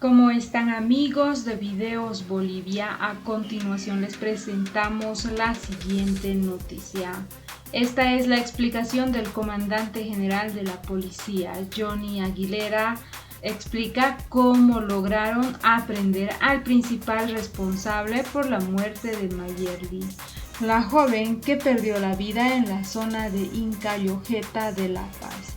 ¿Cómo están amigos de Videos Bolivia? A continuación les presentamos la siguiente noticia. Esta es la explicación del comandante general de la policía, Johnny Aguilera. Explica cómo lograron aprender al principal responsable por la muerte de Mayerly, la joven que perdió la vida en la zona de Incayojeta de La Paz,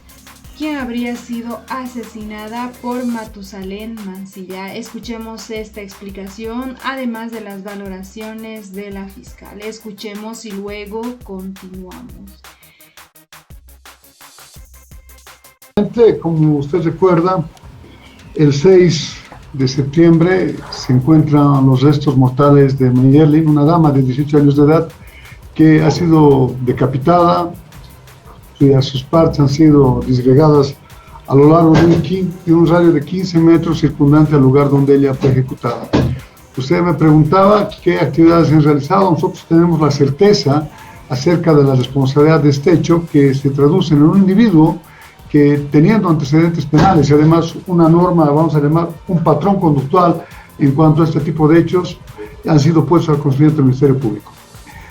quien habría sido asesinada por Matusalén Mancilla. Escuchemos esta explicación, además de las valoraciones de la fiscal. Escuchemos y luego continuamos. Como usted recuerda, el 6 de septiembre se encuentran los restos mortales de Mayerly, una dama de 18 años de edad que ha sido decapitada. Sus partes han sido disgregadas a lo largo de un radio de 15 metros circundante al lugar donde ella fue ejecutada. Usted me preguntaba qué actividades se han realizado. Nosotros tenemos la certeza acerca de la responsabilidad de este hecho, que se traduce en un individuo que, teniendo antecedentes penales y además una norma, vamos a llamar un patrón conductual en cuanto a este tipo de hechos, han sido puestos al conocimiento del Ministerio Público.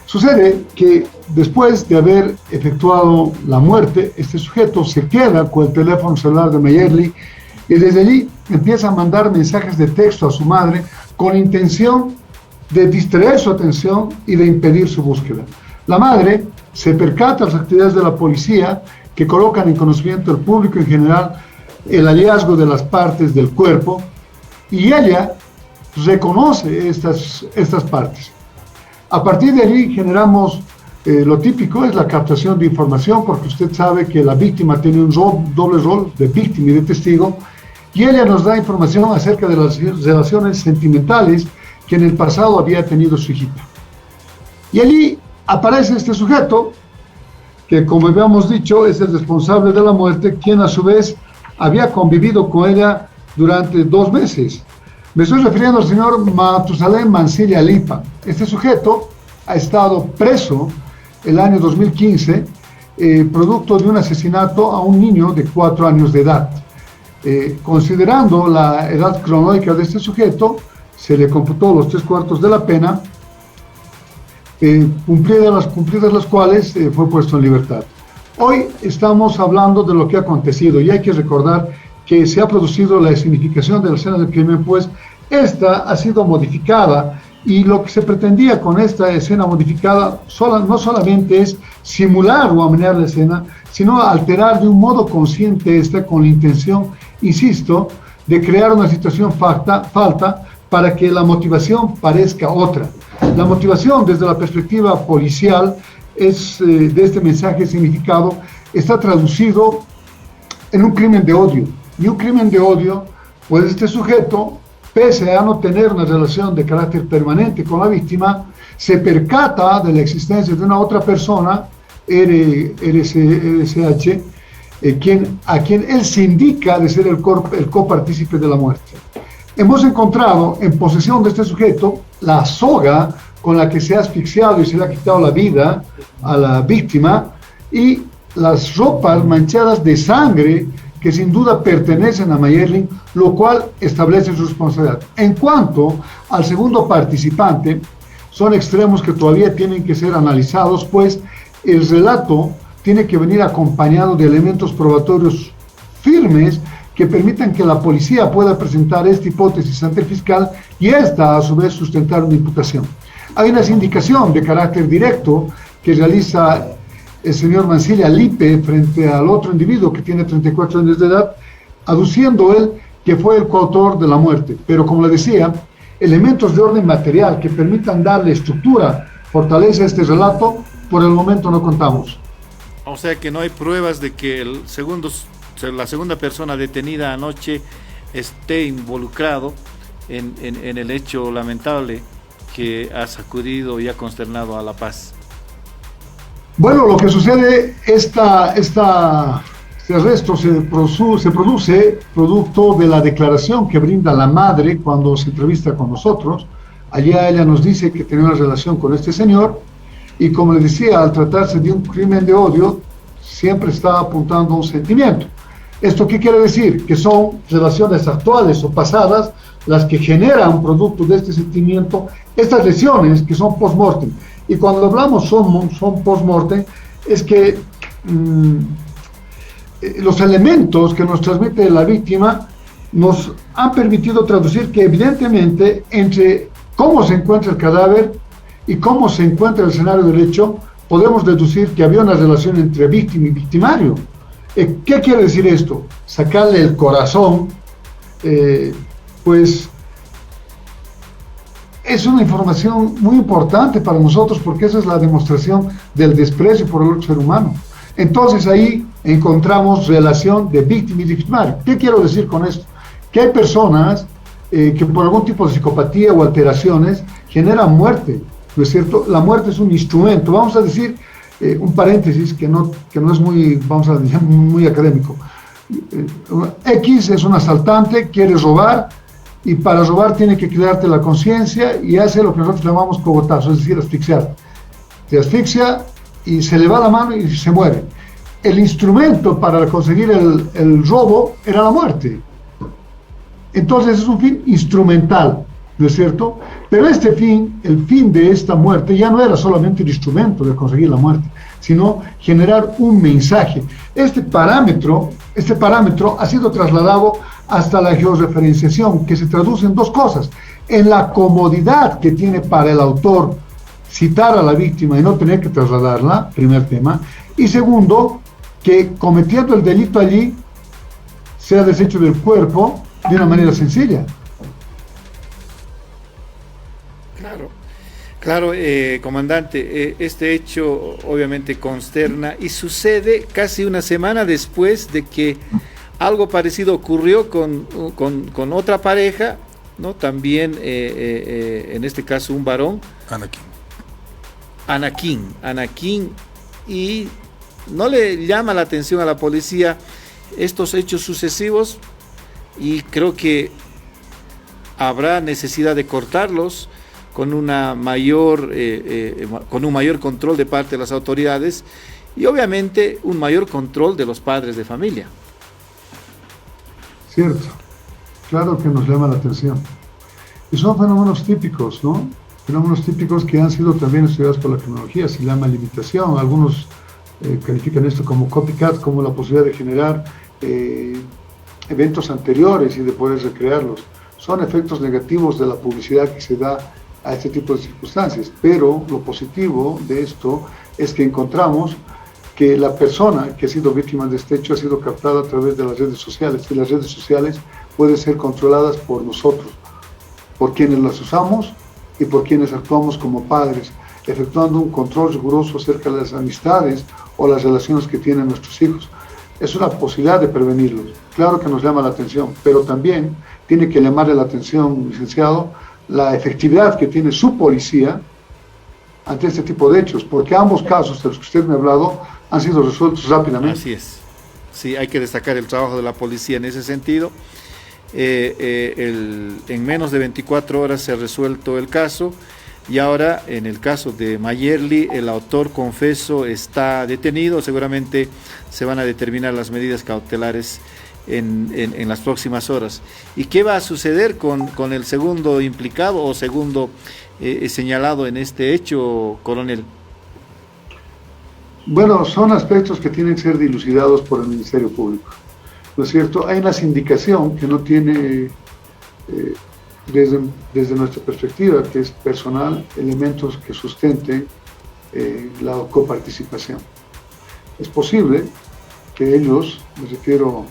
Sucede que después de haber efectuado la muerte, este sujeto se queda con el teléfono celular de Mayerly y desde allí empieza a mandar mensajes de texto a su madre con la intención de distraer su atención y de impedir su búsqueda. La madre se percata de las actividades de la policía que colocan en conocimiento del público en general el hallazgo de las partes del cuerpo y ella reconoce estas partes. A partir de allí generamos lo típico, es la captación de información, porque usted sabe que la víctima tiene un doble rol de víctima y de testigo, y ella nos da información acerca de las relaciones sentimentales que en el pasado había tenido su hijita. Y allí aparece este sujeto, que como habíamos dicho es el responsable de la muerte, quien a su vez había convivido con ella durante 2 meses. Me estoy refiriendo al señor Matusalén Mancilla Lipa. Este sujeto ha estado preso el año 2015, producto de un asesinato a un niño de 4 años de edad. Considerando la edad cronológica de este sujeto, se le computó los 3/4 de la pena, cumplidas las cuales fue puesto en libertad. Hoy estamos hablando de lo que ha acontecido y hay que recordar que se ha producido la escenificación de la escena del crimen, pues esta ha sido modificada y lo que se pretendía con esta escena modificada no solamente es simular o amenar la escena, sino alterar de un modo consciente esta con la intención, insisto, de crear una situación falta para que la motivación parezca otra. La motivación desde la perspectiva policial es, de este mensaje significado, está traducido en un crimen de odio. Y un crimen de odio, pues este sujeto, pese a no tener una relación de carácter permanente con la víctima, se percata de la existencia de una otra persona, RSH, a quien él se indica de ser el copartícipe de la muerte. Hemos encontrado en posesión de este sujeto la soga con la que se ha asfixiado y se le ha quitado la vida a la víctima y las ropas manchadas de sangre que sin duda pertenecen a Mayerly, lo cual establece su responsabilidad. En cuanto al segundo participante, son extremos que todavía tienen que ser analizados, pues el relato tiene que venir acompañado de elementos probatorios firmes que permitan que la policía pueda presentar esta hipótesis ante el fiscal y esta a su vez sustentar una imputación. Hay una indicación de carácter directo que realiza el señor Mancilla Lipe frente al otro individuo que tiene 34 años de edad, aduciendo él que fue el coautor de la muerte. Pero como le decía, elementos de orden material que permitan darle estructura, fortaleza a este relato, por el momento no contamos. O sea que no hay pruebas de que la segunda persona detenida anoche esté involucrado en el hecho lamentable que ha sacudido y ha consternado a La Paz. Bueno, lo que sucede, este arresto se produce producto de la declaración que brinda la madre cuando se entrevista con nosotros. Allá ella nos dice que tenía una relación con este señor y, como le decía, al tratarse de un crimen de odio, siempre está apuntando a un sentimiento. ¿Esto qué quiere decir? Que son relaciones actuales o pasadas las que generan, producto de este sentimiento, estas lesiones que son post-mortem. Y cuando hablamos son post-mortem, es que los elementos que nos transmite la víctima nos han permitido traducir que evidentemente entre cómo se encuentra el cadáver y cómo se encuentra el escenario del hecho, podemos deducir que había una relación entre víctima y victimario. ¿Qué quiere decir esto? Sacarle el corazón, pues es una información muy importante para nosotros, porque esa es la demostración del desprecio por el otro ser humano. Entonces ahí encontramos relación de víctima y victimario. ¿Qué quiero decir con esto? Que hay personas que por algún tipo de psicopatía o alteraciones generan muerte, ¿no es cierto? La muerte es un instrumento, vamos a decir, un paréntesis que no es muy, vamos a decir, muy académico. X es un asaltante, quiere robar, y para robar tiene que quedarte la conciencia y hace lo que nosotros llamamos cogotazo, es decir, asfixiar. Te asfixia y se le va la mano y se muere. El instrumento para conseguir el robo era la muerte. Entonces es un fin instrumental, ¿no es cierto? Pero este fin, el fin de esta muerte, ya no era solamente el instrumento de conseguir la muerte, sino generar un mensaje. Este parámetro ha sido trasladado hasta la georreferenciación, que se traduce en dos cosas: en la comodidad que tiene para el autor citar a la víctima y no tener que trasladarla, primer tema, y segundo, que cometiendo el delito allí, sea deshecho del cuerpo de una manera sencilla. Claro, comandante, este hecho obviamente consterna y sucede casi una semana después de que algo parecido ocurrió con otra pareja, ¿no? También, en este caso, un varón. Anakin, y no le llama la atención a la policía estos hechos sucesivos, y creo que habrá necesidad de cortarlos con un mayor control de parte de las autoridades y obviamente un mayor control de los padres de familia. Cierto, claro que nos llama la atención. Y son fenómenos típicos, ¿no? Fenómenos típicos que han sido también estudiados por la criminología, se llama limitación. Algunos califican esto como copycat, como la posibilidad de generar eventos anteriores y de poder recrearlos. Son efectos negativos de la publicidad que se da a este tipo de circunstancias, pero lo positivo de esto es que encontramos que la persona que ha sido víctima de este hecho ha sido captada a través de las redes sociales, y las redes sociales pueden ser controladas por nosotros, por quienes las usamos y por quienes actuamos como padres, efectuando un control riguroso acerca de las amistades o las relaciones que tienen nuestros hijos. Es una posibilidad de prevenirlos. Claro que nos llama la atención, pero también tiene que llamarle la atención, licenciado, la efectividad que tiene su policía ante este tipo de hechos, porque ambos casos de los que usted me ha hablado han sido resueltos rápidamente. Así es. Sí, hay que destacar el trabajo de la policía en ese sentido. En menos de 24 horas se ha resuelto el caso, y ahora en el caso de Mayerly el autor confeso está detenido. Seguramente se van a determinar las medidas cautelares en las próximas horas. ¿Y qué va a suceder con el segundo implicado o segundo señalado en este hecho, coronel? Bueno, son aspectos que tienen que ser dilucidados por el Ministerio Público, ¿no es cierto? Hay una sindicación que no tiene, desde nuestra perspectiva, que es personal, elementos que sustenten la coparticipación. Es posible que ellos, me refiero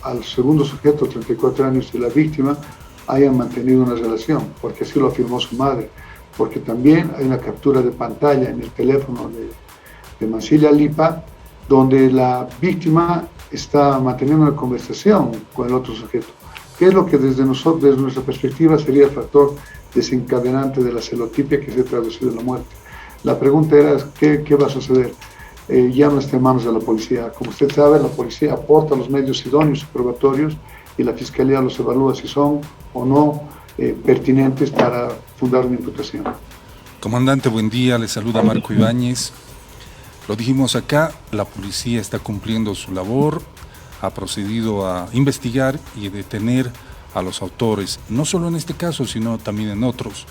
al segundo sujeto, 34 años, de la víctima, hayan mantenido una relación, porque así lo afirmó su madre, porque también hay una captura de pantalla en el teléfono de Mancilia Lipa, donde la víctima está manteniendo una conversación con el otro sujeto, que es lo que desde nuestra perspectiva sería el factor desencadenante de la celotipia que se ha traducido en la muerte. La pregunta era, ¿qué va a suceder? Ya no está en manos de la policía. Como usted sabe, la policía aporta los medios idóneos y probatorios y la Fiscalía los evalúa si son o no pertinentes para fundar una imputación. Comandante, buen día, le saluda Marco Ibáñez. Lo dijimos acá, la policía está cumpliendo su labor, ha procedido a investigar y detener a los autores, no solo en este caso, sino también en otros.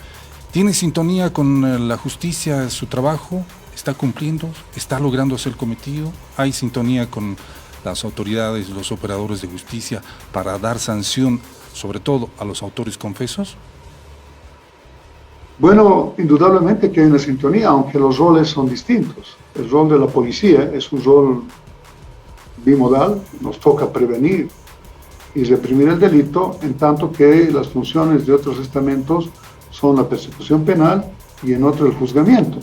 ¿Tiene sintonía con la justicia, su trabajo? ¿Está cumpliendo? ¿Está logrando hacer el cometido? ¿Hay sintonía con las autoridades, los operadores de justicia para dar sanción, sobre todo a los autores confesos? Bueno, indudablemente que hay una sintonía, aunque los roles son distintos. El rol de la policía es un rol bimodal, nos toca prevenir y reprimir el delito, en tanto que las funciones de otros estamentos son la persecución penal y en otro el juzgamiento.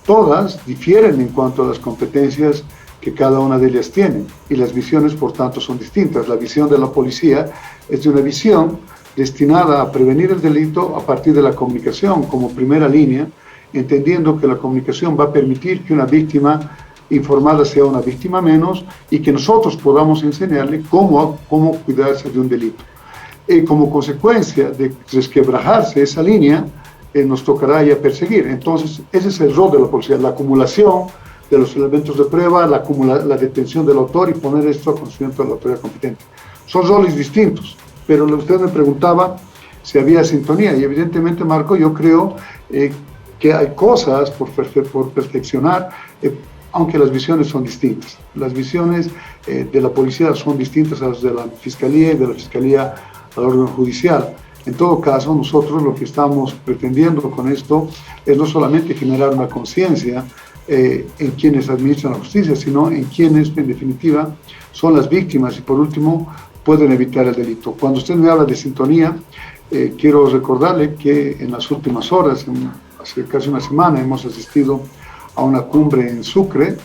Todas difieren en cuanto a las competencias que cada una de ellas tiene y las visiones, por tanto, son distintas. La visión de la policía es de una visión destinada a prevenir el delito a partir de la comunicación como primera línea, entendiendo que la comunicación va a permitir que una víctima informada sea una víctima menos y que nosotros podamos enseñarle cómo cuidarse de un delito. Como consecuencia de resquebrajarse esa línea, nos tocará ya perseguir. Entonces, ese es el rol de la policía, la acumulación de los elementos de prueba, la detención del autor y poner esto a conocimiento de la autoridad competente. Son roles distintos, pero usted me preguntaba si había sintonía, y evidentemente, Marco, yo creo que hay cosas por perfeccionar, aunque las visiones son distintas. Las visiones de la policía son distintas a las de la Fiscalía y de la Fiscalía al órgano judicial. En todo caso, nosotros lo que estamos pretendiendo con esto es no solamente generar una conciencia en quienes administran la justicia, sino en quienes, en definitiva, son las víctimas y, por último, pueden evitar el delito. Cuando usted me habla de sintonía, quiero recordarle que en las últimas horas, hace casi una semana, hemos asistido a una cumbre en Sucre,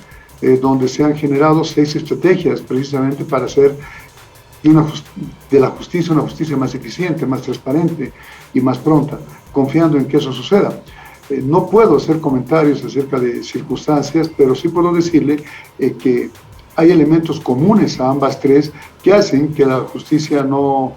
donde se han generado 6 estrategias precisamente para hacer de la justicia una justicia más eficiente, más transparente y más pronta, confiando en que eso suceda. No puedo hacer comentarios acerca de circunstancias, pero sí puedo decirle que hay elementos comunes a ambas tres que hacen que la justicia no,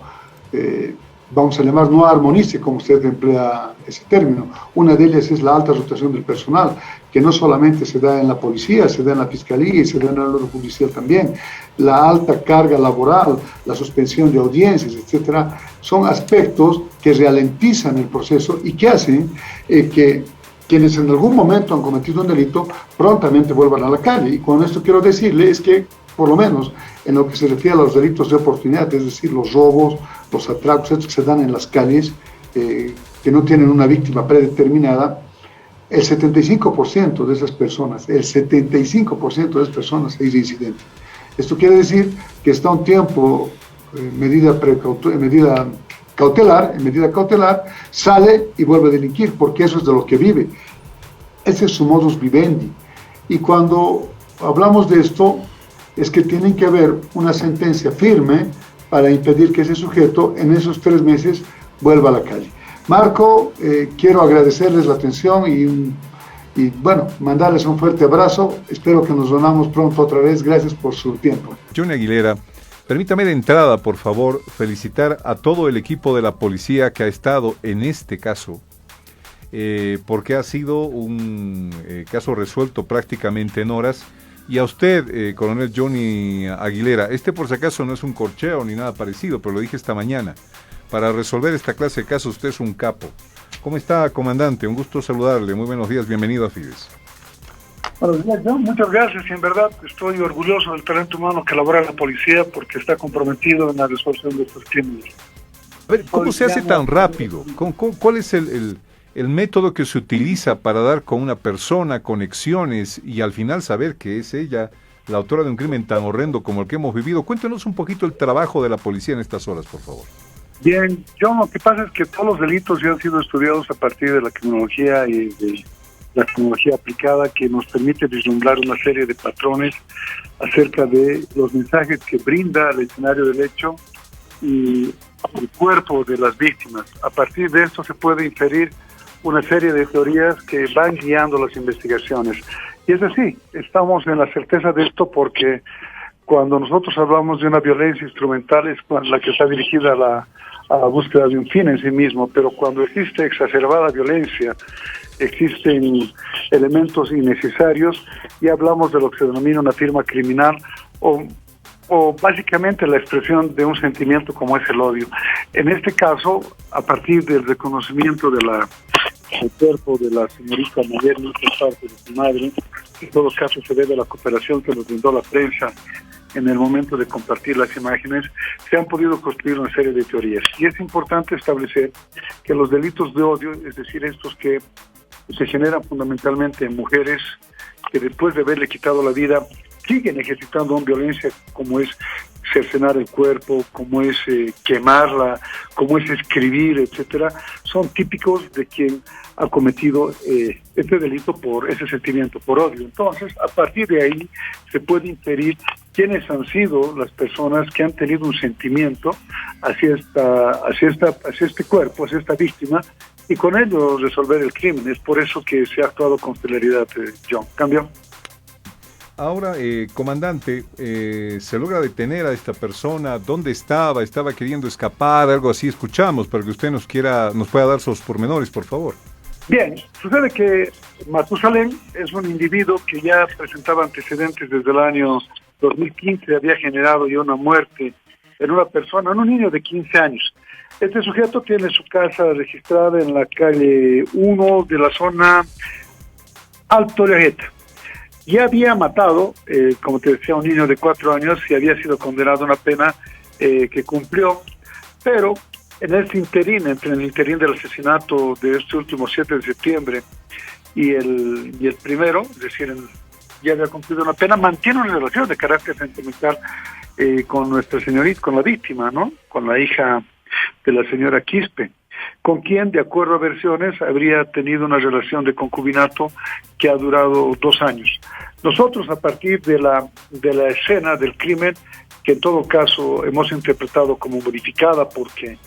vamos a llamar, no armonice, como usted emplea ese término. Una de ellas es la alta rotación del personal, que no solamente se da en la policía, se da en la fiscalía y se da en el órgano judicial también. La alta carga laboral, la suspensión de audiencias, etcétera, son aspectos que ralentizan el proceso y que hacen que quienes en algún momento han cometido un delito prontamente vuelvan a la calle. Y con esto quiero decirle es que, por lo menos en lo que se refiere a los delitos de oportunidad, es decir, los robos, los atracos, estos que se dan en las calles, que no tienen una víctima predeterminada, el 75% de esas personas, el 75% de esas personas es reincidente. Esto quiere decir que está un tiempo en medida cautelar, sale y vuelve a delinquir, porque eso es de lo que vive. Ese es su modus vivendi. Y cuando hablamos de esto, es que tiene que haber una sentencia firme para impedir que ese sujeto en esos 3 meses vuelva a la calle. Marco, quiero agradecerles la atención y bueno, mandarles un fuerte abrazo. Espero que nos reunamos pronto otra vez. Gracias por su tiempo. Johnny Aguilera, permítame de entrada, por favor, felicitar a todo el equipo de la policía que ha estado en este caso, porque ha sido un caso resuelto prácticamente en horas. Y a usted, coronel Johnny Aguilera, por si acaso no es un corcheo ni nada parecido, pero lo dije esta mañana. Para resolver esta clase de casos usted es un capo. ¿Cómo está, comandante? Un gusto saludarle. Muy buenos días. Bienvenido a Fides. Buenos días, John. Muchas gracias. Y en verdad estoy orgulloso del talento humano que elabora la policía porque está comprometido en la resolución de estos crímenes. A ver, ¿cómo se hace tan rápido? ¿Cuál es el método que se utiliza para dar con una persona conexiones y al final saber que es ella la autora de un crimen tan horrendo como el que hemos vivido? Cuéntenos un poquito el trabajo de la policía en estas horas, por favor. Bien, John, lo que pasa es que todos los delitos ya han sido estudiados a partir de la criminología y de la criminología aplicada, que nos permite vislumbrar una serie de patrones acerca de los mensajes que brinda el escenario del hecho y el cuerpo de las víctimas. A partir de esto se puede inferir una serie de teorías que van guiando las investigaciones. Y es así, estamos en la certeza de esto porque cuando nosotros hablamos de una violencia instrumental es la que está dirigida a la búsqueda de un fin en sí mismo, pero cuando existe exacerbada violencia, existen elementos innecesarios y hablamos de lo que se denomina una firma criminal o o básicamente la expresión de un sentimiento como es el odio. En este caso, a partir del reconocimiento del cuerpo de la señorita Mayerlin por parte de su madre, en todo caso se debe a la cooperación que nos brindó la prensa en el momento de compartir las imágenes, se han podido construir una serie de teorías. Y es importante establecer que los delitos de odio, es decir, estos que se generan fundamentalmente en mujeres que después de haberle quitado la vida siguen ejercitando una violencia como es cercenar el cuerpo, como es quemarla, como es escribir, etcétera, son típicos de quien ha cometido este delito por ese sentimiento, por odio. Entonces, a partir de ahí se puede inferir quiénes han sido las personas que han tenido un sentimiento hacia este cuerpo, hacia esta víctima, y con ello resolver el crimen. Es por eso que se ha actuado con celeridad, John. ¿Cambio? Ahora, comandante, ¿se logra detener a esta persona? ¿Dónde estaba? ¿Estaba queriendo escapar? Algo así escuchamos, para que usted nos pueda dar sus pormenores, por favor. Bien, sucede que Matusalén es un individuo que ya presentaba antecedentes desde el año 2015, había generado ya una muerte en una persona, en un niño de 15 años. Este sujeto tiene su casa registrada en la calle 1 de la zona Alto Leajeta. Ya había matado, como te decía, a un niño de 4 años y había sido condenado a una pena que cumplió, pero en este interín, entre el interín del asesinato de este último 7 de septiembre y el primero, es decir, ya había cumplido una pena, mantiene una relación de carácter sentimental con nuestra señorita, con la víctima, ¿no? Con la hija de la señora Quispe, con quien, de acuerdo a versiones, habría tenido una relación de concubinato que ha durado 2 años. Nosotros, a partir de la escena del crimen, que en todo caso hemos interpretado como modificada porque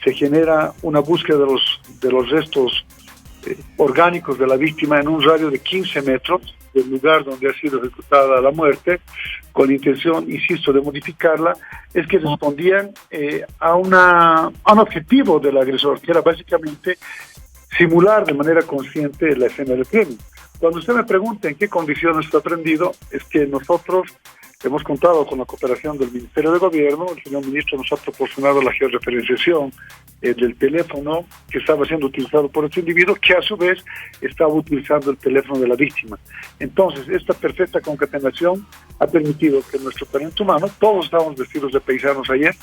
se genera una búsqueda de los restos orgánicos de la víctima en un radio de 15 metros del lugar donde ha sido ejecutada la muerte, con intención, insisto, de modificarla, es que respondían a un objetivo del agresor, que era básicamente simular de manera consciente la escena del crimen. Cuando usted me pregunta en qué condiciones está prendido, es que nosotros hemos contado con la cooperación del Ministerio de Gobierno. El señor ministro nos ha proporcionado la georreferenciación del teléfono que estaba siendo utilizado por este individuo, que a su vez estaba utilizando el teléfono de la víctima. Entonces, esta perfecta concatenación ha permitido que nuestro pariente humano, todos estábamos vestidos de paisanos ayer,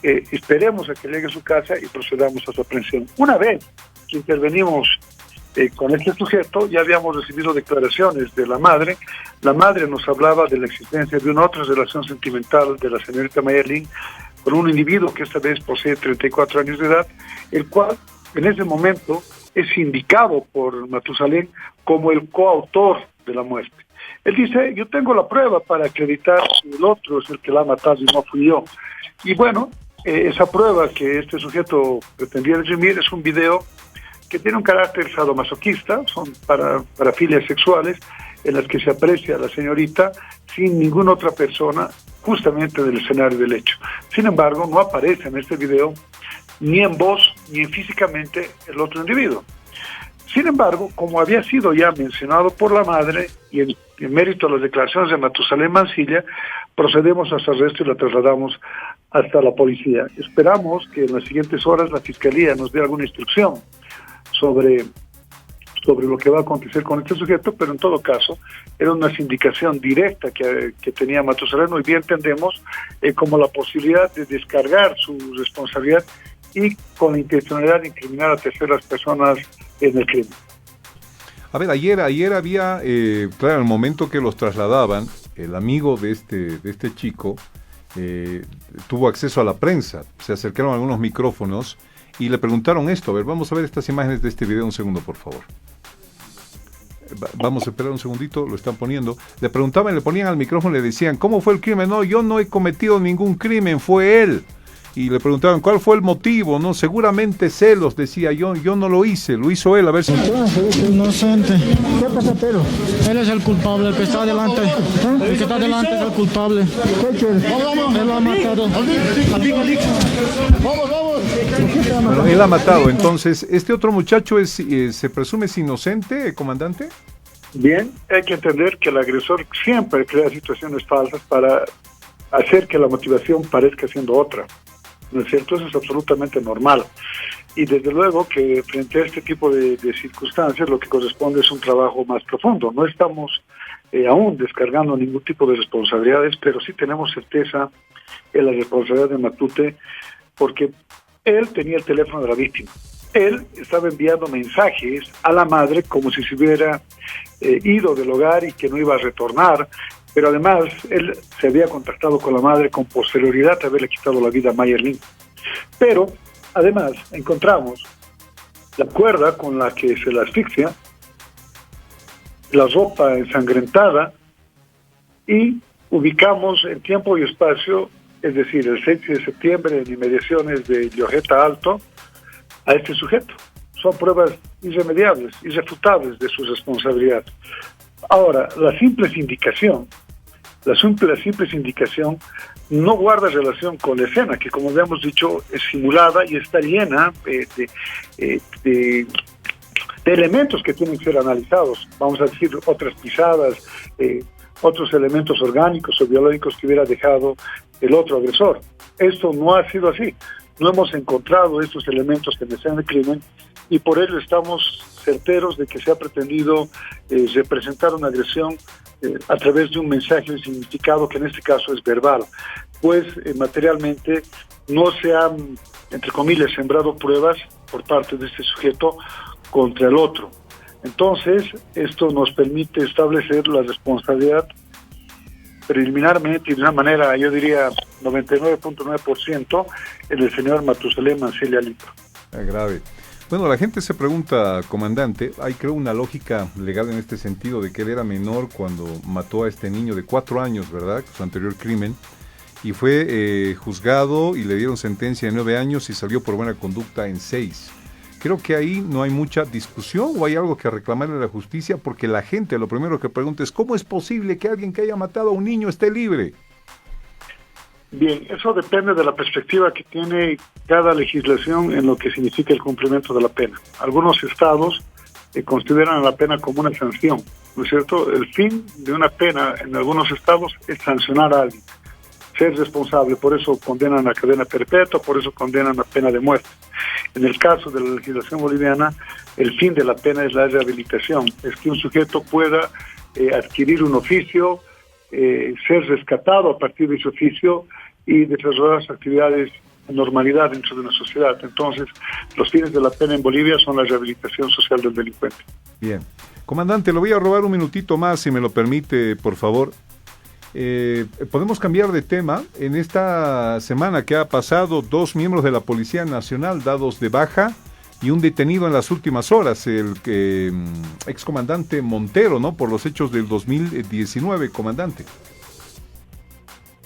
esperemos a que llegue a su casa y procedamos a su aprehensión. Una vez que intervenimos con este sujeto, ya habíamos recibido declaraciones de la madre. La madre nos hablaba de la existencia de una otra relación sentimental de la señorita Mayerlin con un individuo que esta vez posee 34 años de edad, el cual en ese momento es indicado por Matusalén como el coautor de la muerte. Él dice, yo tengo la prueba para acreditar que el otro es el que la ha matado y no fui yo. Y bueno, esa prueba que este sujeto pretendía dirimir es un video que tiene un carácter sadomasoquista, son para filias sexuales, en las que se aprecia a la señorita sin ninguna otra persona, justamente del escenario del hecho. Sin embargo, no aparece en este video ni en voz ni físicamente el otro individuo. Sin embargo, como había sido ya mencionado por la madre y en mérito a las declaraciones de Matusalén Mancilla, procedemos a su arresto y la trasladamos hasta la policía. Esperamos que en las siguientes horas la Fiscalía nos dé alguna instrucción sobre lo que va a acontecer con este sujeto, pero en todo caso era una sindicación directa que tenía Matusalén. Hoy bien entendemos como la posibilidad de descargar su responsabilidad y con la intencionalidad de incriminar a terceras personas en el crimen. A ver, ayer había, claro, en el momento que los trasladaban, el amigo de este chico tuvo acceso a la prensa, se acercaron a algunos micrófonos y le preguntaron esto. A ver, vamos a ver estas imágenes de este video un segundo, por favor. Vamos a esperar un segundito, lo están poniendo. Le preguntaban, le ponían al micrófono, le decían, ¿cómo fue el crimen? No, yo no he cometido ningún crimen, fue él. Y le preguntaban, ¿cuál fue el motivo? No, seguramente celos, decía yo no lo hice, lo hizo él, a ver si... Inocente. ¿Qué pasa, pero? Él es el culpable, el que está adelante. El que está adelante es el culpable. Él lo ha matado. Bueno, él ha matado, entonces, ¿este otro muchacho se presume es inocente, comandante? Bien, hay que entender que el agresor siempre crea situaciones falsas para hacer que la motivación parezca siendo otra, ¿no es cierto? Eso es absolutamente normal. Y desde luego que frente a este tipo de circunstancias lo que corresponde es un trabajo más profundo. No estamos aún descargando ningún tipo de responsabilidades, pero sí tenemos certeza en la responsabilidad de Matute, porque él tenía el teléfono de la víctima. Él estaba enviando mensajes a la madre como si se hubiera ido del hogar y que no iba a retornar, pero además él se había contactado con la madre con posterioridad a haberle quitado la vida a Mayerlin. Pero además encontramos la cuerda con la que se la asfixia, la ropa ensangrentada, y ubicamos en tiempo y espacio, es decir, el 6 de septiembre en inmediaciones de Llojeta Alto, a este sujeto. Son pruebas irremediables, irrefutables de su responsabilidad. Ahora, la simple indicación no guarda relación con la escena, que como habíamos dicho es simulada y está llena de elementos que tienen que ser analizados. Vamos a decir, otras pisadas, otros elementos orgánicos o biológicos que hubiera dejado el otro agresor. Esto no ha sido así. No hemos encontrado estos elementos en la escena del crimen y por ello estamos certeros de que se ha pretendido representar una agresión a través de un mensaje de significado que en este caso es verbal, pues materialmente no se han, entre comillas, sembrado pruebas por parte de este sujeto contra el otro. Entonces, esto nos permite establecer la responsabilidad preliminarmente y de una manera, yo diría, 99.9% en el señor Matusalem Mancilia Lipa. Grave. Bueno, la gente se pregunta, comandante, hay creo una lógica legal en este sentido de que él era menor cuando mató a este niño de 4 años, ¿verdad? Su anterior crimen, y fue juzgado y le dieron sentencia de 9 años y salió por buena conducta en 6. Creo que ahí no hay mucha discusión o hay algo que reclamarle a la justicia, porque la gente lo primero que pregunta es ¿cómo es posible que alguien que haya matado a un niño esté libre? Bien, eso depende de la perspectiva que tiene cada legislación en lo que significa el cumplimiento de la pena. Algunos estados consideran la pena como una sanción, ¿no es cierto? El fin de una pena en algunos estados es sancionar a alguien, ser responsable, por eso condenan a cadena perpetua, por eso condenan a pena de muerte. En el caso de la legislación boliviana, el fin de la pena es la rehabilitación, es que un sujeto pueda adquirir un oficio, ser rescatado a partir de ese oficio y desarrollar las actividades en normalidad dentro de una sociedad. Entonces, los fines de la pena en Bolivia son la rehabilitación social del delincuente. Bien. Comandante, le voy a robar un minutito más, si me lo permite, por favor. Podemos cambiar de tema. En esta semana que ha pasado, 2 miembros de la Policía Nacional dados de baja y un detenido en las últimas horas, el excomandante Montero, ¿no? Por los hechos del 2019, comandante.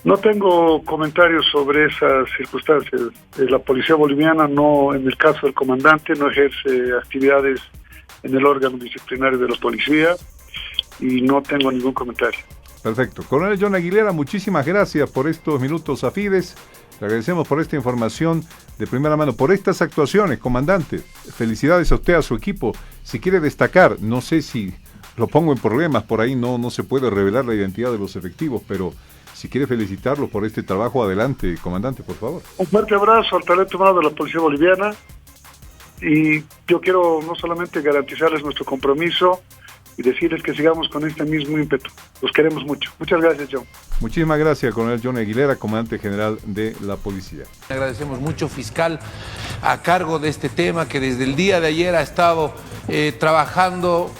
No tengo comentarios sobre esas circunstancias. La policía boliviana, no, en el caso del comandante, no ejerce actividades en el órgano disciplinario de la policía y no tengo ningún comentario. Perfecto. Coronel John Aguilera, muchísimas gracias por estos minutos a Fides. Le agradecemos por esta información de primera mano, por estas actuaciones, comandante. Felicidades a usted, a su equipo. Si quiere destacar, no sé si lo pongo en problemas, por ahí no se puede revelar la identidad de los efectivos, pero si quiere felicitarlos por este trabajo, adelante, comandante, por favor. Un fuerte abrazo al talento humano de la Policía Boliviana y yo quiero no solamente garantizarles nuestro compromiso y decirles que sigamos con este mismo ímpetu. Los queremos mucho. Muchas gracias, John. Muchísimas gracias, coronel John Aguilera, comandante general de la policía. Le agradecemos mucho, fiscal, a cargo de este tema, que desde el día de ayer ha estado trabajando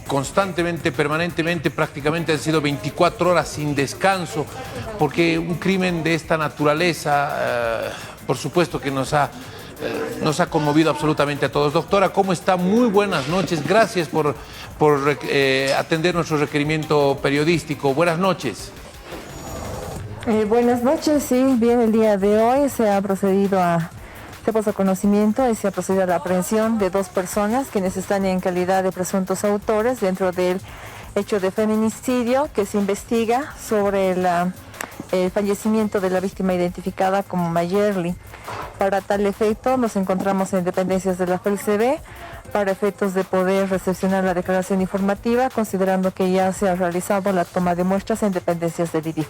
constantemente, permanentemente, prácticamente han sido 24 horas sin descanso, porque un crimen de esta naturaleza, por supuesto que nos ha conmovido absolutamente a todos. Doctora, ¿cómo está? Muy buenas noches. Gracias por atender nuestro requerimiento periodístico. Buenas noches. Buenas noches, sí, bien, el día de hoy se ha procedido se puso conocimiento y se ha procedido a la aprehensión de 2 personas quienes están en calidad de presuntos autores dentro del hecho de feminicidio que se investiga sobre el fallecimiento de la víctima identificada como Mayerly. Para tal efecto nos encontramos en dependencias de la FELCB para efectos de poder recepcionar la declaración informativa, considerando que ya se ha realizado la toma de muestras en dependencias del IDIF.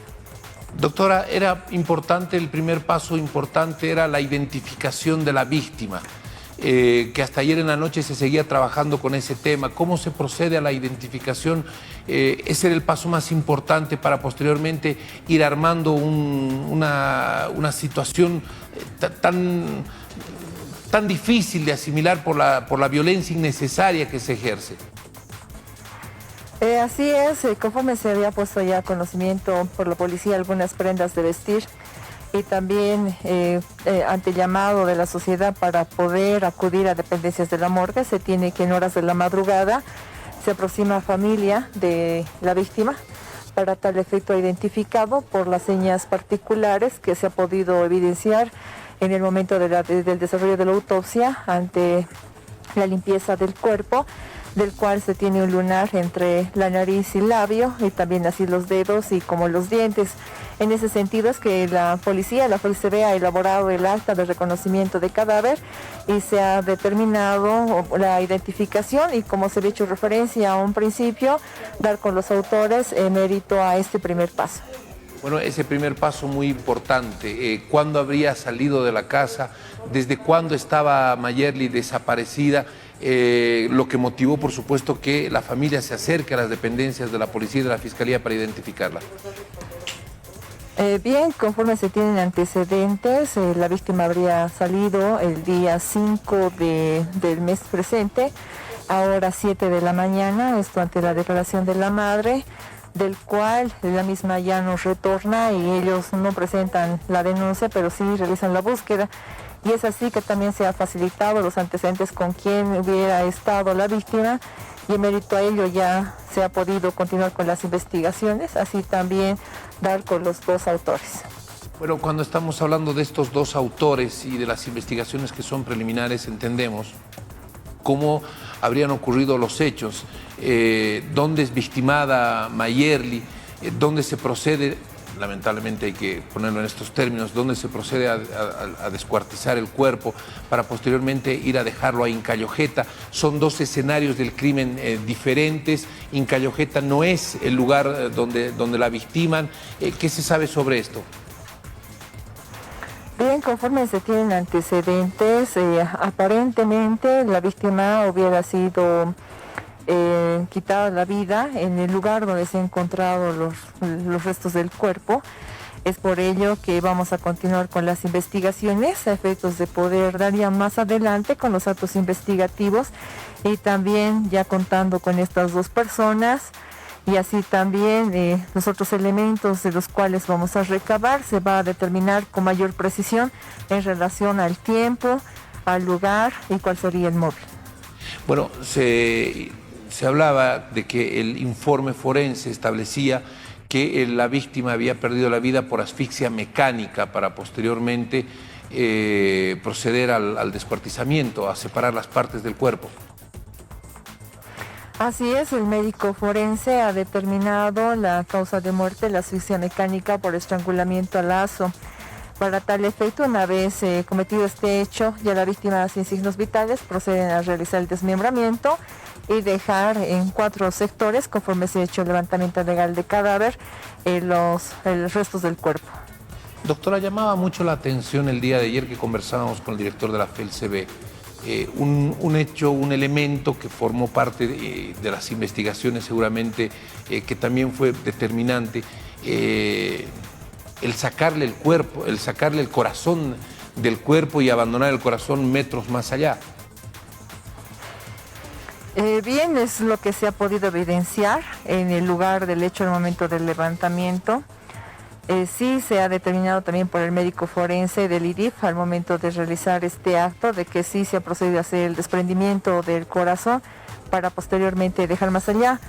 Doctora, era importante, el primer paso importante era la identificación de la víctima, que hasta ayer en la noche se seguía trabajando con ese tema. ¿Cómo se procede a la identificación? Ese era el paso más importante para posteriormente ir armando una situación tan difícil de asimilar por la violencia innecesaria que se ejerce. Así es, conforme se había puesto ya conocimiento por la policía algunas prendas de vestir y también ante el llamado de la sociedad para poder acudir a dependencias de la morgue, se tiene que en horas de la madrugada se aproxima a familia de la víctima para tal efecto identificado por las señas particulares que se ha podido evidenciar en el momento del desarrollo de la autopsia ante la limpieza del cuerpo, del cual se tiene un lunar entre la nariz y labio y también así los dedos y como los dientes. En ese sentido es que la policía, la FELCB, ha elaborado el acta de reconocimiento de cadáver y se ha determinado la identificación y, como se había hecho referencia a un principio, dar con los autores mérito a este primer paso. Bueno, ese primer paso muy importante. ¿Cuándo habría salido de la casa? ¿Desde cuándo estaba Mayerly desaparecida? Lo que motivó, por supuesto, que la familia se acerque a las dependencias de la policía y de la fiscalía para identificarla. Bien, conforme se tienen antecedentes, la víctima habría salido el día 5 del mes presente, a horas 7 de la mañana, esto ante la declaración de la madre, del cual la misma ya nos retorna y ellos no presentan la denuncia, pero sí realizan la búsqueda. Y es así que también se ha facilitado los antecedentes con quien hubiera estado la víctima y en mérito a ello ya se ha podido continuar con las investigaciones, así también dar con los dos autores. Bueno, cuando estamos hablando de estos dos autores y de las investigaciones que son preliminares, entendemos cómo habrían ocurrido los hechos, dónde es victimada Mayerly, dónde se procede, lamentablemente hay que ponerlo en estos términos, dónde se procede a descuartizar el cuerpo para posteriormente ir a dejarlo a Incallojeta. Son dos escenarios del crimen diferentes. Incallojeta no es el lugar donde la victiman. ¿Qué se sabe sobre esto? Bien, conforme se tienen antecedentes, aparentemente la víctima hubiera sido quitada la vida en el lugar donde se han encontrado los restos del cuerpo. Es por ello que vamos a continuar con las investigaciones a efectos de poder dar ya más adelante con los actos investigativos y también ya contando con estas dos personas y así también los otros elementos de los cuales vamos a recabar se va a determinar con mayor precisión en relación al tiempo, al lugar y cuál sería el móvil. Bueno, se hablaba de que el informe forense establecía que la víctima había perdido la vida por asfixia mecánica para posteriormente proceder al descuartizamiento, a separar las partes del cuerpo. Así es, el médico forense ha determinado la causa de muerte, la asfixia mecánica por estrangulamiento a lazo. Para tal efecto, una vez cometido este hecho, ya la víctima sin signos vitales proceden a realizar el desmembramiento y dejar en 4 sectores, conforme se ha hecho el levantamiento legal de cadáver, los restos del cuerpo. Doctora, llamaba mucho la atención el día de ayer que conversábamos con el director de la FELCB, un hecho, un elemento que formó parte de las investigaciones seguramente, que también fue determinante, el sacarle el cuerpo, el sacarle el corazón del cuerpo y abandonar el corazón metros más allá. Bien, es lo que se ha podido evidenciar en el lugar del hecho al momento del levantamiento. Sí se ha determinado también por el médico forense del IDIF al momento de realizar este acto de que sí se ha procedido a hacer el desprendimiento del corazón para posteriormente dejar más allá.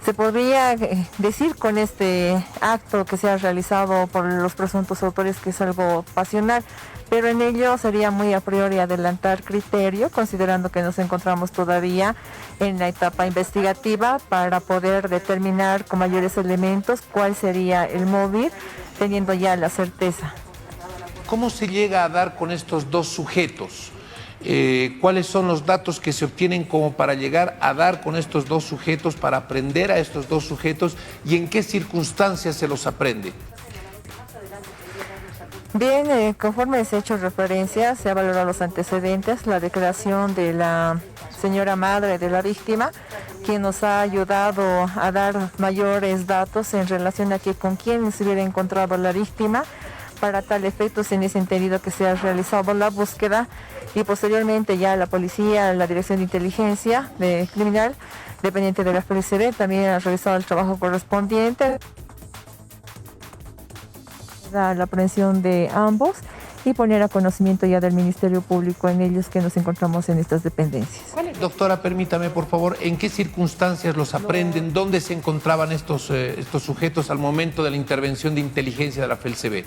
Se podría decir con este acto que se ha realizado por los presuntos autores que es algo pasional, pero en ello sería muy a priori adelantar criterio, considerando que nos encontramos todavía en la etapa investigativa para poder determinar con mayores elementos cuál sería el móvil, teniendo ya la certeza. ¿Cómo se llega a dar con estos dos sujetos? ¿Cuáles son los datos que se obtienen como para llegar a dar con estos dos sujetos, para aprender a estos dos sujetos y en qué circunstancias se los aprende? Bien, conforme se ha hecho referencia, se ha valorado los antecedentes, la declaración de la señora madre de la víctima, quien nos ha ayudado a dar mayores datos en relación a que con quién se hubiera encontrado la víctima. Para tal efecto, en ese entendido que se ha realizado la búsqueda y posteriormente ya la policía, la Dirección de Inteligencia Criminal, dependiente de la FCB, también ha realizado el trabajo correspondiente. La aprehensión de ambos y poner a conocimiento ya del Ministerio Público en ellos que nos encontramos en estas dependencias. Doctora, permítame por favor, ¿en qué circunstancias los aprenden? ¿Dónde se encontraban estos sujetos al momento de la intervención de inteligencia de la FELCB?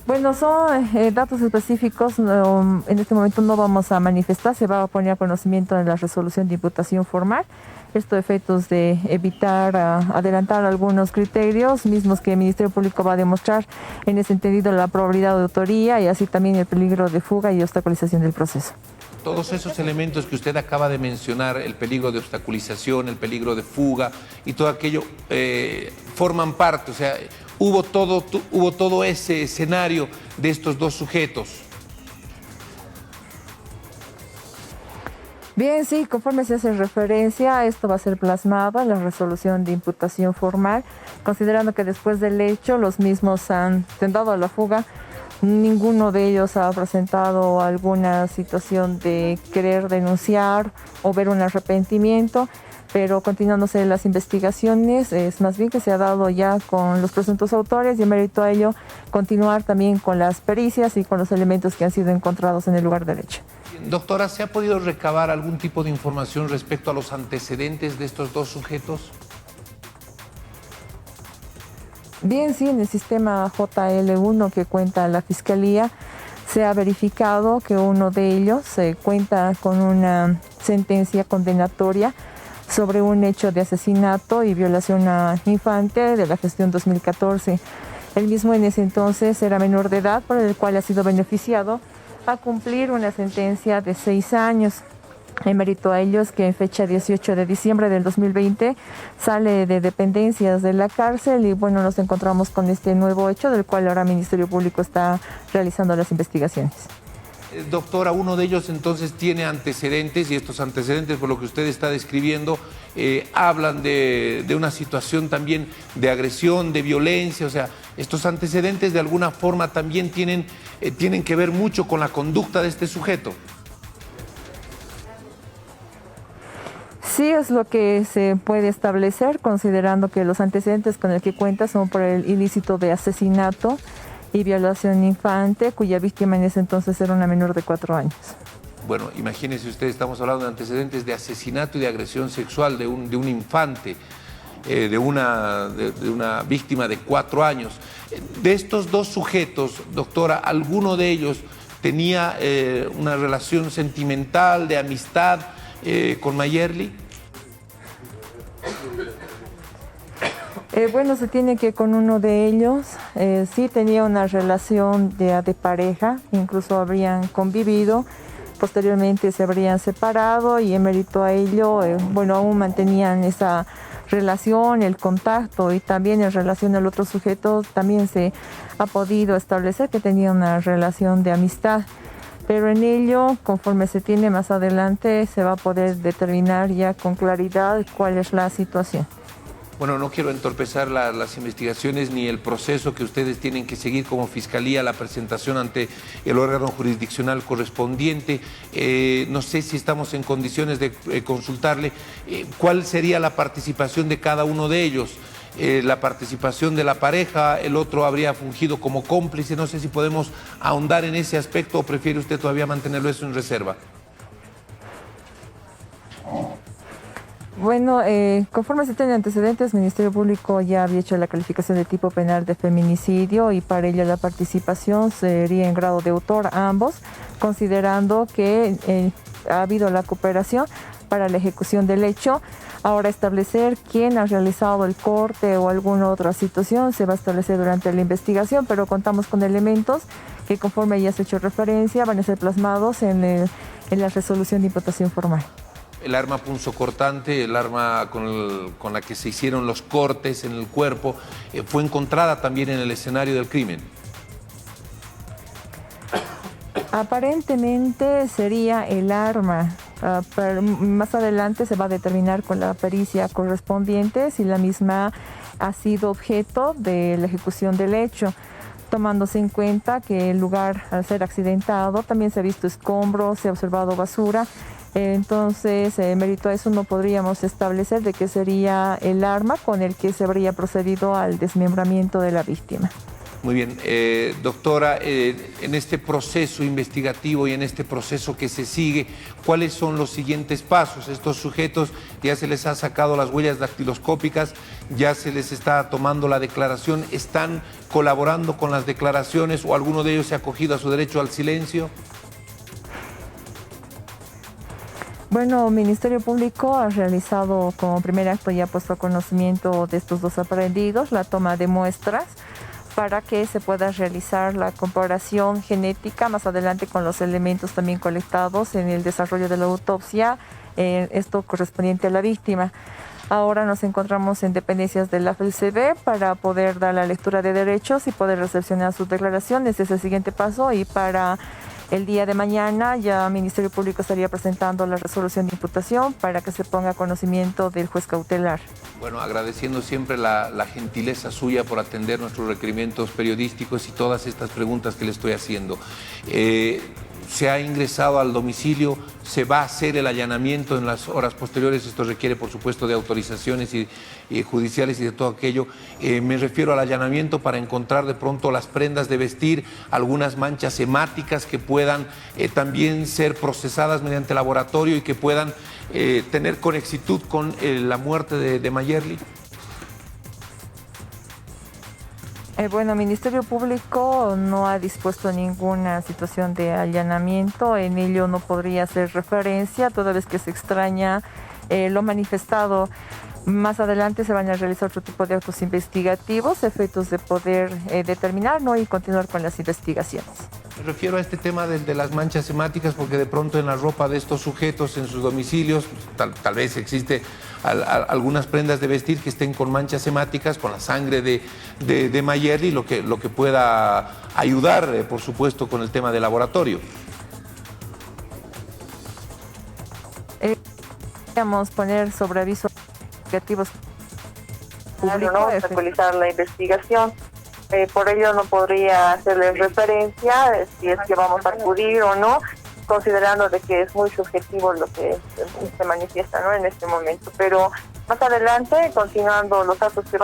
Bueno, son datos específicos, en este momento no vamos a manifestar, se va a poner a conocimiento en la resolución de imputación formal. Esto a efectos de evitar adelantar algunos criterios mismos que el Ministerio Público va a demostrar en ese entendido la probabilidad de autoría y así también el peligro de fuga y obstaculización del proceso. Todos esos elementos que usted acaba de mencionar, el peligro de obstaculización, el peligro de fuga y todo aquello, forman parte, o sea, hubo todo ese escenario de estos dos sujetos. Bien, sí, conforme se hace referencia, esto va a ser plasmado en la resolución de imputación formal, considerando que después del hecho los mismos han tentado a la fuga. Ninguno de ellos ha presentado alguna situación de querer denunciar o ver un arrepentimiento, pero continuándose las investigaciones, es más bien que se ha dado ya con los presuntos autores y en mérito a ello continuar también con las pericias y con los elementos que han sido encontrados en el lugar del hecho. Doctora, ¿se ha podido recabar algún tipo de información respecto a los antecedentes de estos dos sujetos? Bien, sí, en el sistema JL1 que cuenta la Fiscalía se ha verificado que uno de ellos cuenta con una sentencia condenatoria sobre un hecho de asesinato y violación a infante de la gestión 2014. El mismo en ese entonces era menor de edad, por el cual ha sido beneficiado a cumplir una sentencia de 6 años. En mérito a ellos que en fecha 18 de diciembre del 2020 sale de dependencias de la cárcel y bueno, nos encontramos con este nuevo hecho del cual ahora el Ministerio Público está realizando las investigaciones. Doctora, uno de ellos entonces tiene antecedentes y estos antecedentes, por lo que usted está describiendo, hablan de una situación también de agresión, de violencia, o sea, estos antecedentes de alguna forma también tienen que ver mucho con la conducta de este sujeto. Sí, es lo que se puede establecer, considerando que los antecedentes con el que cuenta son por el ilícito de asesinato y violación infante, cuya víctima en ese entonces era una menor de 4 años. Bueno, imagínese usted, estamos hablando de antecedentes de asesinato y de agresión sexual de un infante, de una víctima de 4 años. De estos dos sujetos, doctora, ¿alguno de ellos tenía una relación sentimental, de amistad con Mayerly? Bueno, se tiene que con uno de ellos sí tenía una relación de pareja, incluso habrían convivido, posteriormente se habrían separado y en mérito a ello, bueno, aún mantenían esa relación, el contacto y también en relación al otro sujeto también se ha podido establecer que tenía una relación de amistad. Pero en ello, conforme se tiene más adelante, se va a poder determinar ya con claridad cuál es la situación. Bueno, no quiero entorpecer las investigaciones ni el proceso que ustedes tienen que seguir como Fiscalía, la presentación ante el órgano jurisdiccional correspondiente. No sé si estamos en condiciones de consultarle cuál sería la participación de cada uno de ellos. La participación de la pareja, el otro habría fungido como cómplice. No sé si podemos ahondar en ese aspecto o prefiere usted todavía mantenerlo eso en reserva. Bueno, conforme se tienen antecedentes, el Ministerio Público ya había hecho la calificación de tipo penal de feminicidio y para ello la participación sería en grado de autor a ambos, considerando que ha habido la cooperación para la ejecución del hecho. Ahora establecer quién ha realizado el corte o alguna otra situación se va a establecer durante la investigación, pero contamos con elementos que conforme ya se ha hecho referencia van a ser plasmados en la resolución de imputación formal. el arma punzocortante, el arma con la que se hicieron los cortes en el cuerpo, fue encontrada también en el escenario del crimen. Aparentemente sería el arma. Pero más adelante se va a determinar con la pericia correspondiente si la misma ha sido objeto de la ejecución del hecho, tomándose en cuenta que el lugar, al ser accidentado, también se ha visto escombros, se ha observado basura. Entonces, mérito a eso no podríamos establecer de qué sería el arma con el que se habría procedido al desmembramiento de la víctima. Muy bien, doctora, en este proceso investigativo y en este proceso que se sigue, ¿cuáles son los siguientes pasos? Estos sujetos ya se les ha sacado las huellas dactiloscópicas, ya se les está tomando la declaración, ¿están colaborando con las declaraciones o alguno de ellos se ha acogido a su derecho al silencio? Bueno, el Ministerio Público ha realizado como primer acto y ha puesto a conocimiento de estos dos aprehendidos la toma de muestras para que se pueda realizar la comparación genética más adelante con los elementos también colectados en el desarrollo de la autopsia, esto correspondiente a la víctima. Ahora nos encontramos en dependencias de la FELCB para poder dar la lectura de derechos y poder recepcionar sus declaraciones. Ese es el siguiente paso y para el día de mañana ya el Ministerio Público estaría presentando la resolución de imputación para que se ponga a conocimiento del juez cautelar. Bueno, agradeciendo siempre la gentileza suya por atender nuestros requerimientos periodísticos y todas estas preguntas que le estoy haciendo. Se ha ingresado al domicilio, se va a hacer el allanamiento en las horas posteriores. Esto requiere, por supuesto, de autorizaciones y judiciales y de todo aquello. Me refiero al allanamiento para encontrar de pronto las prendas de vestir, algunas manchas hemáticas que puedan también ser procesadas mediante laboratorio y que puedan tener conexitud con la muerte de Mayerly. Bueno, el Ministerio Público no ha dispuesto ninguna situación de allanamiento, en ello no podría hacer referencia, toda vez que se extraña lo manifestado. Más adelante se van a realizar otro tipo de actos investigativos, efectos de poder determinar, ¿no?, y continuar con las investigaciones. Me refiero a este tema de las manchas hemáticas porque de pronto en la ropa de estos sujetos, en sus domicilios, tal vez existe algunas prendas de vestir que estén con manchas hemáticas, con la sangre de Mayerly, lo que pueda ayudar, por supuesto, con el tema del laboratorio. Podríamos poner sobre aviso investigativos públicos, ¿no?, actualizar la investigación. Por ello no podría hacerle referencia si es que vamos a acudir o no, considerando de que es muy subjetivo lo que se manifiesta, ¿no?, en este momento. Pero más adelante, continuando los actos que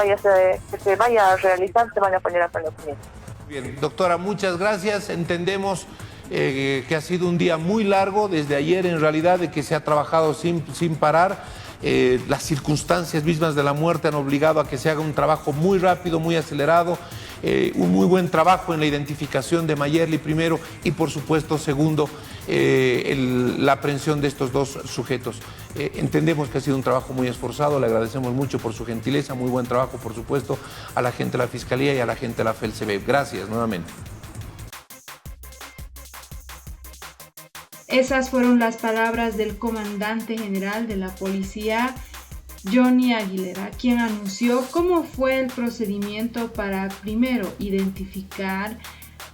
se vaya a realizar, se van a poner a conocimiento. Bien, doctora, muchas gracias. Entendemos que ha sido un día muy largo, desde ayer en realidad, de que se ha trabajado sin parar. Las circunstancias mismas de la muerte han obligado a que se haga un trabajo muy rápido, muy acelerado, un muy buen trabajo en la identificación de Mayerly primero y por supuesto segundo la aprehensión de estos dos sujetos. Entendemos que ha sido un trabajo muy esforzado, le agradecemos mucho por su gentileza, muy buen trabajo por supuesto a la gente de la Fiscalía y a la gente de la FELCB. Gracias nuevamente. Esas fueron las palabras del comandante general de la policía, Johnny Aguilera, quien anunció cómo fue el procedimiento para primero identificar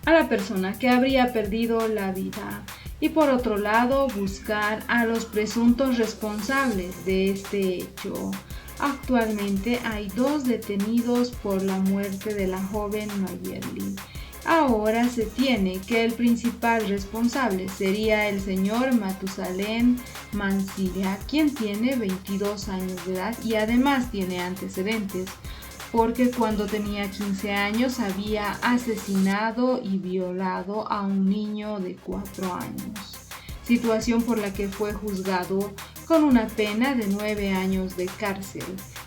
a la persona que habría perdido la vida y por otro lado buscar a los presuntos responsables de este hecho. Actualmente hay 2 detenidos por la muerte de la joven Mayerly. Ahora se tiene que el principal responsable sería el señor Matusalén Mancilla, quien tiene 22 años de edad y además tiene antecedentes, porque cuando tenía 15 años había asesinado y violado a un niño de 4 años, situación por la que fue juzgado con una pena de 9 años de cárcel.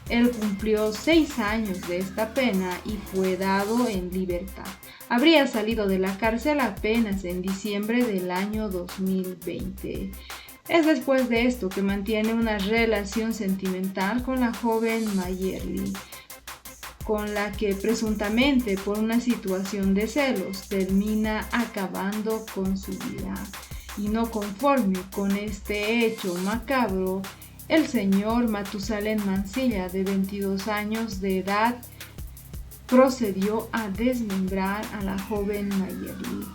Él cumplió 6 años de esta pena y fue dado en libertad. Habría salido de la cárcel apenas en diciembre del año 2020. Es después de esto que mantiene una relación sentimental con la joven Mayerly, con la que presuntamente por una situación de celos termina acabando con su vida. Y no conforme con este hecho macabro, el señor Matusalén Mancilla, de 22 años de edad, procedió a desmembrar a la joven Mayerly.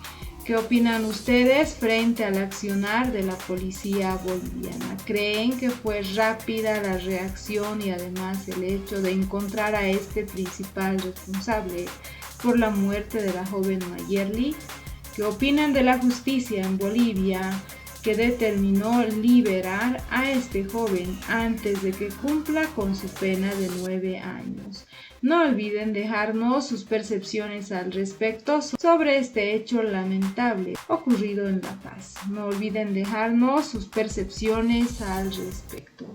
¿Qué opinan ustedes frente al accionar de la policía boliviana? ¿Creen que fue rápida la reacción y además el hecho de encontrar a este principal responsable por la muerte de la joven Mayerly? ¿Qué opinan de la justicia en Bolivia que determinó liberar a este joven antes de que cumpla con su pena de 9 años? No olviden dejarnos sus percepciones al respecto sobre este hecho lamentable ocurrido en La Paz. No olviden dejarnos sus percepciones al respecto.